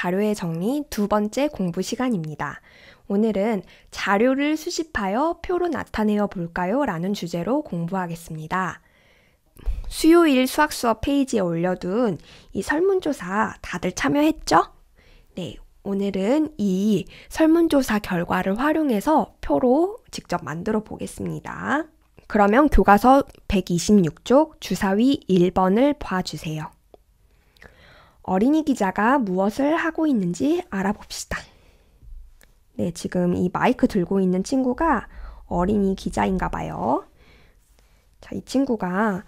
자료의 정리 두 번째 공부 시간입니다. 오늘은 자료를 수집하여 표로 나타내어 볼까요? 라는 주제로 공부하겠습니다. 수요일 수학 수업 페이지에 올려둔 이 설문조사 다들 참여했죠? 네, 오늘은 이 설문조사 결과를 활용해서 표로 직접 만들어 보겠습니다. 그러면 교과서 126쪽 주사위 1번을 봐주세요. 어린이 기자가 무엇을 하고 있는지 알아봅시다. 네, 지금 이 마이크 들고 있는 친구가 어린이 기자인가 봐요. 자, 이 친구가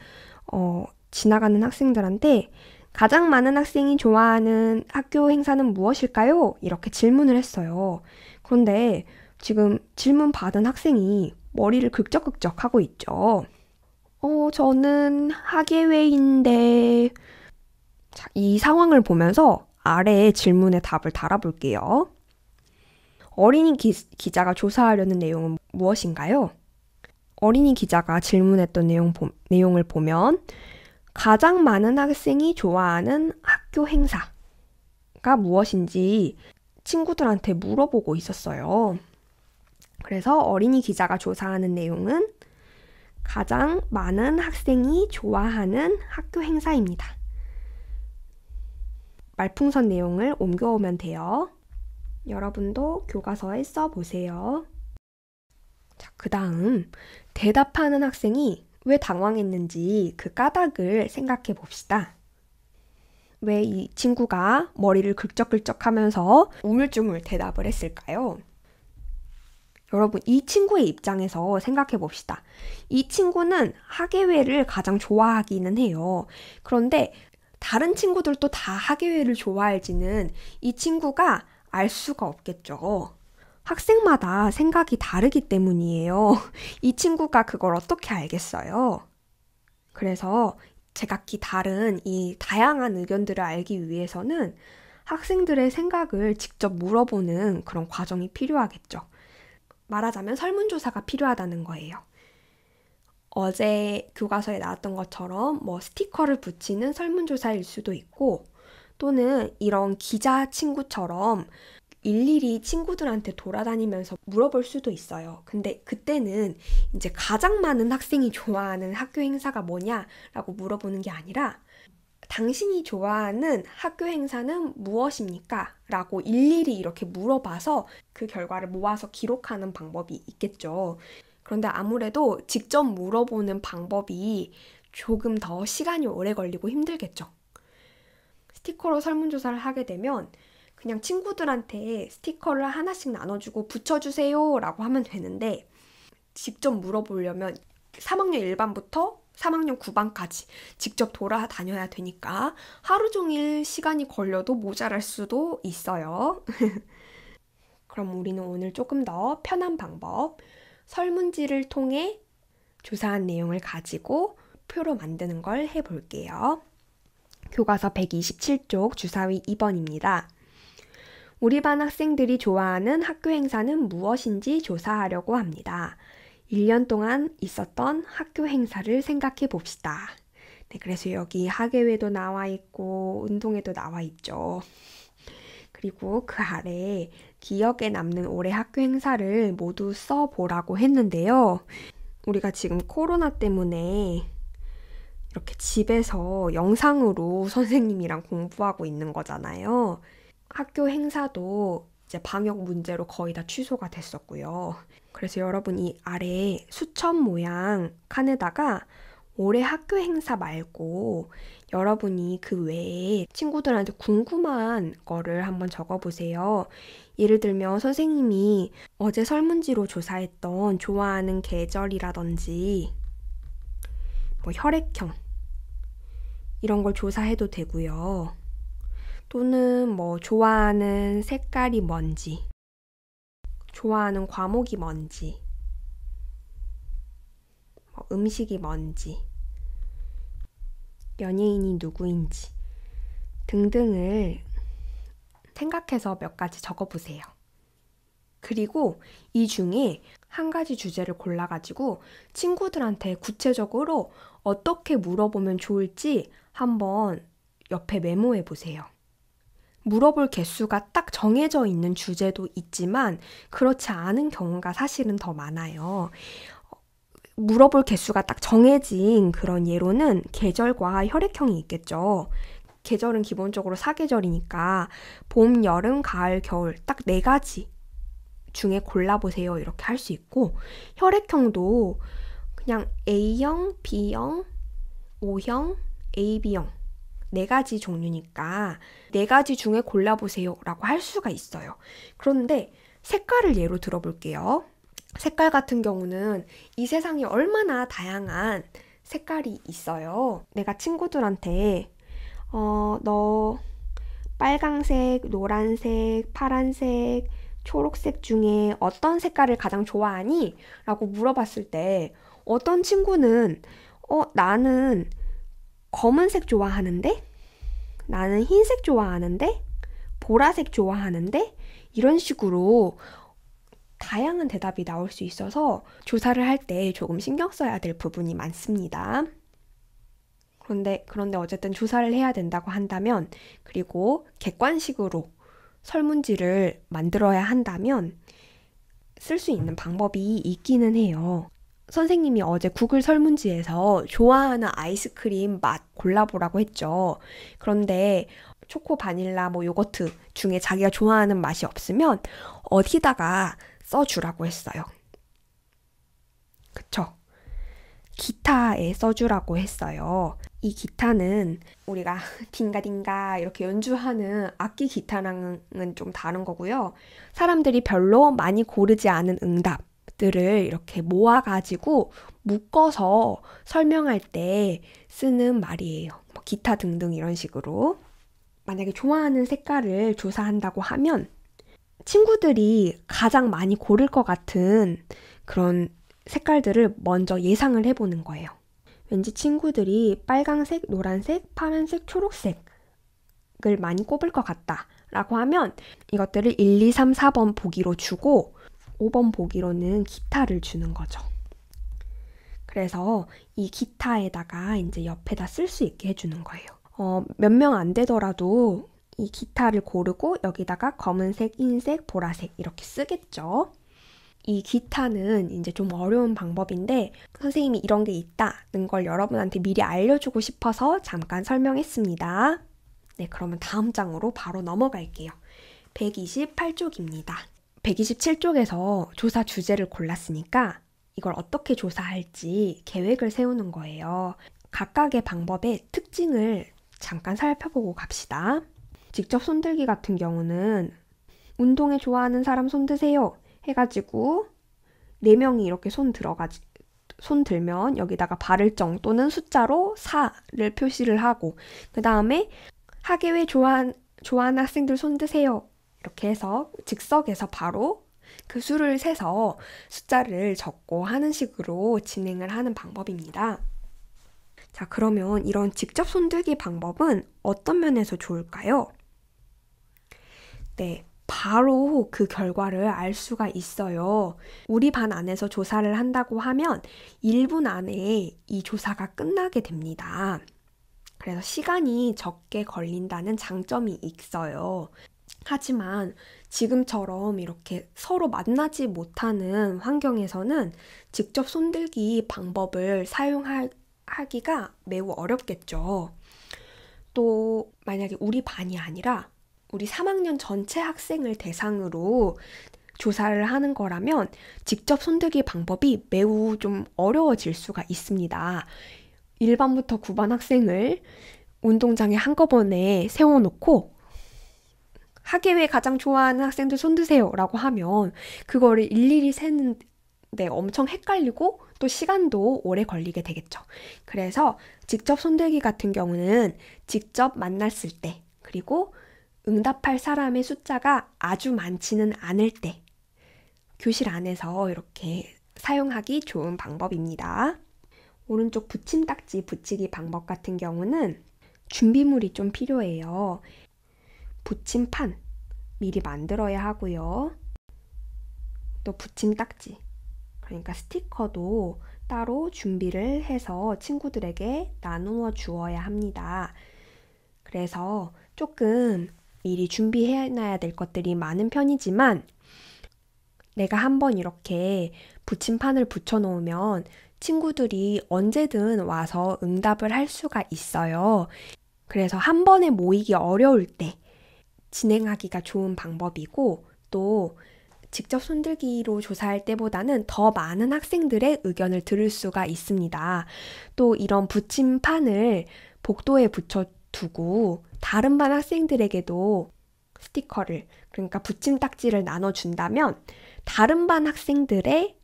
지나가는 학생들한테 가장 많은 학생이 좋아하는 학교 행사는 무엇일까요? 이렇게 질문을 했어요. 그런데 지금 질문 받은 학생이 머리를 긁적긁적 하고 있죠. 저는 학예회인데... 자, 이 상황을 보면서 아래에 질문의 답을 달아볼게요. 어린이 기자가 조사하려는 내용은 무엇인가요? 어린이 기자가 질문했던 내용을 보면 가장 많은 학생이 좋아하는 학교 행사가 무엇인지 친구들한테 물어보고 있었어요. 그래서 어린이 기자가 조사하는 내용은 가장 많은 학생이 좋아하는 학교 행사입니다. 말풍선 내용을 옮겨오면 돼요. 여러분도 교과서에 써보세요. 자, 그 다음 대답하는 학생이 왜 당황했는지 그 까닭을 생각해 봅시다. 왜 이 친구가 머리를 긁적긁적 하면서 우물쭈물 대답을 했을까요? 여러분, 이 친구의 입장에서 생각해 봅시다. 이 친구는 학예회를 가장 좋아하기는 해요. 그런데 다른 친구들도 다 학예회를 좋아할지는 이 친구가 알 수가 없겠죠. 학생마다 생각이 다르기 때문이에요. 이 친구가 그걸 어떻게 알겠어요? 그래서 제각기 다른 이 다양한 의견들을 알기 위해서는 학생들의 생각을 직접 물어보는 그런 과정이 필요하겠죠. 말하자면 설문조사가 필요하다는 거예요. 어제 교과서에 나왔던 것처럼 스티커를 붙이는 설문조사일 수도 있고, 또는 이런 기자 친구처럼 일일이 친구들한테 돌아다니면서 물어볼 수도 있어요. 근데 그때는 이제 가장 많은 학생이 좋아하는 학교 행사가 뭐냐라고 물어보는 게 아니라 당신이 좋아하는 학교 행사는 무엇입니까? 라고 일일이 이렇게 물어봐서 그 결과를 모아서 기록하는 방법이 있겠죠. 그런데 아무래도 직접 물어보는 방법이 조금 더 시간이 오래 걸리고 힘들겠죠. 스티커로 설문조사를 하게 되면 그냥 친구들한테 스티커를 하나씩 나눠주고 붙여주세요 라고 하면 되는데, 직접 물어보려면 3학년 1반부터 3학년 9반까지 직접 돌아다녀야 되니까 하루 종일 시간이 걸려도 모자랄 수도 있어요. 그럼 우리는 오늘 조금 더 편한 방법, 설문지를 통해 조사한 내용을 가지고 표로 만드는 걸 해볼게요. 교과서 127쪽 주사위 2번입니다. 우리 반 학생들이 좋아하는 학교 행사는 무엇인지 조사하려고 합니다. 1년 동안 있었던 학교 행사를 생각해 봅시다. 네, 그래서 여기 학예회도 나와 있고 운동회도 나와 있죠. 그리고 그 아래 기억에 남는 올해 학교 행사를 모두 써보라고 했는데요. 우리가 지금 코로나 때문에 이렇게 집에서 영상으로 선생님이랑 공부하고 있는 거잖아요. 학교 행사도 이제 방역 문제로 거의 다 취소가 됐었고요. 그래서 여러분이 아래 수첩 모양 칸에다가 올해 학교 행사 말고 여러분이 그 외에 친구들한테 궁금한 거를 한번 적어보세요. 예를 들면 선생님이 어제 설문지로 조사했던 좋아하는 계절이라든지 혈액형 이런 걸 조사해도 되고요. 또는 좋아하는 색깔이 뭔지, 좋아하는 과목이 뭔지, 음식이 뭔지, 연예인이 누구인지 등등을 생각해서 몇 가지 적어보세요. 그리고 이 중에 한 가지 주제를 골라가지고 친구들한테 구체적으로 어떻게 물어보면 좋을지 한번 옆에 메모해 보세요. 물어볼 개수가 딱 정해져 있는 주제도 있지만 그렇지 않은 경우가 사실은 더 많아요. 물어볼 개수가 딱 정해진 그런 예로는 계절과 혈액형이 있겠죠. 계절은 기본적으로 사계절이니까 봄, 여름, 가을, 겨울 딱 4가지 중에 골라보세요. 이렇게 할 수 있고 혈액형도 그냥 A형, B형, O형, AB형 4가지 종류니까 4가지 중에 골라보세요 라고 할 수가 있어요. 그런데 색깔을 예로 들어볼게요. 색깔 같은 경우는 이 세상에 얼마나 다양한 색깔이 있어요. 내가 친구들한테 너 빨강색, 노란색, 파란색, 초록색 중에 어떤 색깔을 가장 좋아하니? 라고 물어봤을 때 어떤 친구는 나는 검은색 좋아하는데? 나는 흰색 좋아하는데? 보라색 좋아하는데? 이런 식으로 다양한 대답이 나올 수 있어서 조사를 할 때 조금 신경 써야 될 부분이 많습니다. 그런데 어쨌든 조사를 해야 된다고 한다면, 그리고 객관식으로 설문지를 만들어야 한다면 쓸 수 있는 방법이 있기는 해요. 선생님이 어제 구글 설문지에서 좋아하는 아이스크림 맛 골라보라고 했죠. 그런데 초코, 바닐라, 요거트 중에 자기가 좋아하는 맛이 없으면 어디다가 써주라고 했어요. 그쵸? 기타에 써주라고 했어요. 이 기타는 우리가 딩가딩가 이렇게 연주하는 악기 기타랑은 좀 다른 거고요. 사람들이 별로 많이 고르지 않은 응답들을 이렇게 모아가지고 묶어서 설명할 때 쓰는 말이에요. 기타 등등 이런 식으로. 만약에 좋아하는 색깔을 조사한다고 하면 친구들이 가장 많이 고를 것 같은 그런 색깔들을 먼저 예상을 해보는 거예요. 왠지 친구들이 빨강색, 노란색, 파란색, 초록색을 많이 꼽을 것 같다 라고 하면 이것들을 1, 2, 3, 4번 보기로 주고 5번 보기로는 기타를 주는 거죠. 그래서 이 기타에다가 이제 옆에다 쓸 수 있게 해주는 거예요. 몇 명 안 되더라도 이 기타를 고르고 여기다가 검은색, 흰색, 보라색 이렇게 쓰겠죠. 이 기타는 이제 좀 어려운 방법인데 선생님이 이런 게 있다는 걸 여러분한테 미리 알려주고 싶어서 잠깐 설명했습니다. 네, 그러면 다음 장으로 바로 넘어갈게요. 128쪽입니다. 127쪽에서 조사 주제를 골랐으니까 이걸 어떻게 조사할지 계획을 세우는 거예요. 각각의 방법의 특징을 잠깐 살펴보고 갑시다. 직접 손들기 같은 경우는 운동에 좋아하는 사람 손 드세요 해가지고 4명이 이렇게 손 들면 여기다가 발을정 또는 숫자로 4를 표시를 하고 그 다음에 하계회 좋아하는 학생들 손 드세요 이렇게 해서 즉석에서 바로 그 수를 세서 숫자를 적고 하는 식으로 진행을 하는 방법입니다. 자, 그러면 이런 직접 손들기 방법은 어떤 면에서 좋을까요? 네, 바로 그 결과를 알 수가 있어요. 우리 반 안에서 조사를 한다고 하면 1분 안에 이 조사가 끝나게 됩니다. 그래서 시간이 적게 걸린다는 장점이 있어요. 하지만 지금처럼 이렇게 서로 만나지 못하는 환경에서는 직접 손들기 방법을 사용하기가 매우 어렵겠죠. 또 만약에 우리 반이 아니라 우리 3학년 전체 학생을 대상으로 조사를 하는 거라면 직접 손들기 방법이 매우 좀 어려워질 수가 있습니다. 1반부터 9반 학생을 운동장에 한꺼번에 세워놓고 하계회 가장 좋아하는 학생들 손드세요 라고 하면 그거를 일일이 세는데 엄청 헷갈리고 또 시간도 오래 걸리게 되겠죠. 그래서 직접 손들기 같은 경우는 직접 만났을 때 그리고 응답할 사람의 숫자가 아주 많지는 않을 때 교실 안에서 이렇게 사용하기 좋은 방법입니다. 오른쪽 붙임딱지 붙이기 방법 같은 경우는 준비물이 좀 필요해요. 붙임판 미리 만들어야 하고요. 또 붙임딱지, 그러니까 스티커도 따로 준비를 해서 친구들에게 나누어 주어야 합니다. 그래서 조금 미리 준비해놔야 될 것들이 많은 편이지만 내가 한번 이렇게 붙임판을 붙여놓으면 친구들이 언제든 와서 응답을 할 수가 있어요. 그래서 한 번에 모이기 어려울 때 진행하기가 좋은 방법이고 또 직접 손들기로 조사할 때보다는 더 많은 학생들의 의견을 들을 수가 있습니다. 또 이런 붙임판을 복도에 붙여두고 다른 반 학생들에게도 스티커를, 그러니까 붙임딱지를 나눠준다면 다른 반 학생들의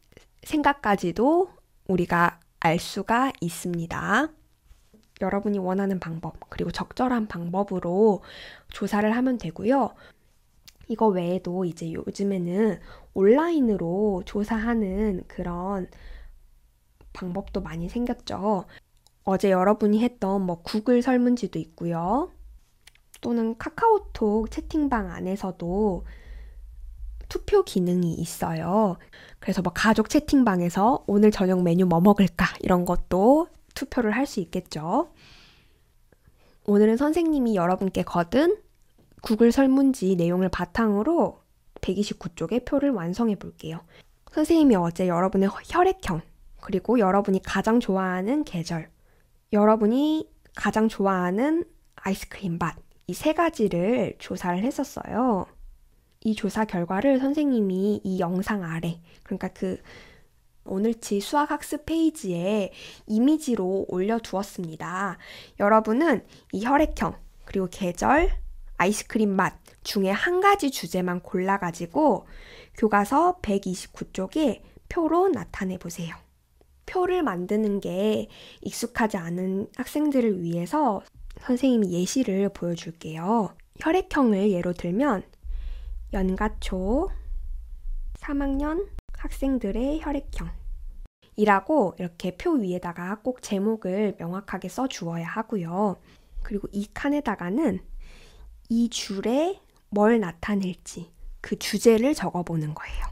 생각까지도 우리가 알 수가 있습니다. 여러분이 원하는 방법, 그리고 적절한 방법으로 조사를 하면 되고요. 이거 외에도 이제 요즘에는 온라인으로 조사하는 그런 방법도 많이 생겼죠. 어제 여러분이 했던 뭐 구글 설문지도 있고요. 또는 카카오톡 채팅방 안에서도 투표 기능이 있어요. 그래서 뭐 가족 채팅방에서 오늘 저녁 메뉴 뭐 먹을까 이런 것도 투표를 할 수 있겠죠. 오늘은 선생님이 여러분께 거둔 구글 설문지 내용을 바탕으로 129쪽의 표를 완성해 볼게요. 선생님이 어제 여러분의 혈액형, 그리고 여러분이 가장 좋아하는 계절, 여러분이 가장 좋아하는 아이스크림 맛, 이 세 가지를 조사를 했었어요. 이 조사 결과를 선생님이 이 영상 아래, 그러니까 그 오늘치 수학학습 페이지에 이미지로 올려두었습니다. 여러분은 이 혈액형, 그리고 계절, 아이스크림 맛 중에 한 가지 주제만 골라가지고 교과서 129쪽에 표로 나타내 보세요. 표를 만드는 게 익숙하지 않은 학생들을 위해서 선생님이 예시를 보여줄게요. 혈액형을 예로 들면 연가초 3학년 학생들의 혈액형 이라고 이렇게 표 위에다가 꼭 제목을 명확하게 써주어야 하고요. 그리고 이 칸에다가는 이 줄에 뭘 나타낼지 그 주제를 적어보는 거예요.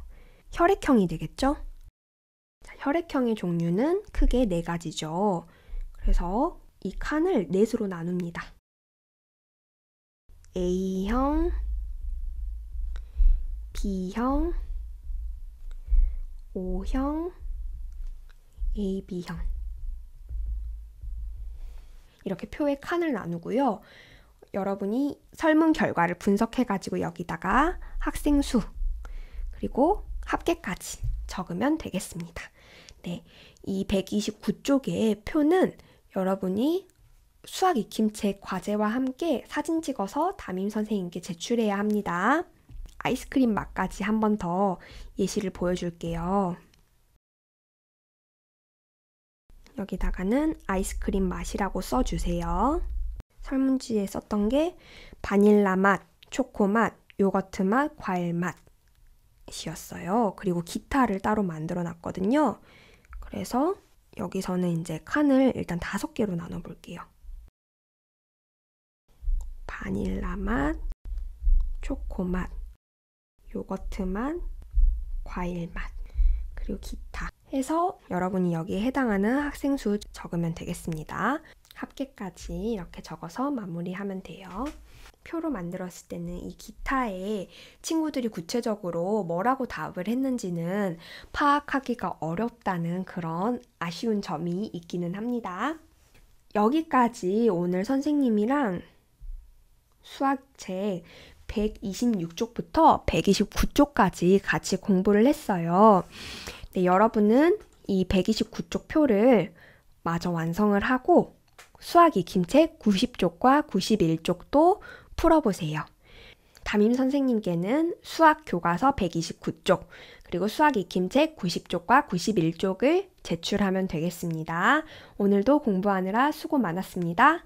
혈액형이 되겠죠? 자, 혈액형의 종류는 크게 4가지죠. 그래서 이 칸을 넷으로 나눕니다. A형, B형, O형, AB형 이렇게 표에 칸을 나누고요. 여러분이 설문 결과를 분석해가지고 여기다가 학생 수 그리고 합계까지 적으면 되겠습니다. 네, 이 129쪽의 표는 여러분이 수학 익힘책 과제와 함께 사진 찍어서 담임 선생님께 제출해야 합니다. 아이스크림 맛까지 한 번 더 예시를 보여줄게요. 여기다가는 아이스크림 맛이라고 써주세요. 설문지에 썼던 게 바닐라 맛, 초코 맛, 요거트 맛, 과일 맛이었어요. 그리고 기타를 따로 만들어 놨거든요. 그래서 여기서는 이제 칸을 일단 5개로 나눠 볼게요. 바닐라 맛, 초코 맛, 요거트 맛, 과일 맛, 그리고 기타 해서 여러분이 여기에 해당하는 학생 수 적으면 되겠습니다. 합계까지 이렇게 적어서 마무리하면 돼요. 표로 만들었을 때는 이 기타에 친구들이 구체적으로 뭐라고 답을 했는지는 파악하기가 어렵다는 그런 아쉬운 점이 있기는 합니다. 여기까지 오늘 선생님이랑 수학책 126쪽부터 129쪽까지 같이 공부를 했어요. 네, 여러분은 이 129쪽 표를 마저 완성을 하고 수학 익힘책 90쪽과 91쪽도 풀어보세요. 담임 선생님께는 수학 교과서 129쪽, 그리고 수학 익힘책 90쪽과 91쪽을 제출하면 되겠습니다. 오늘도 공부하느라 수고 많았습니다.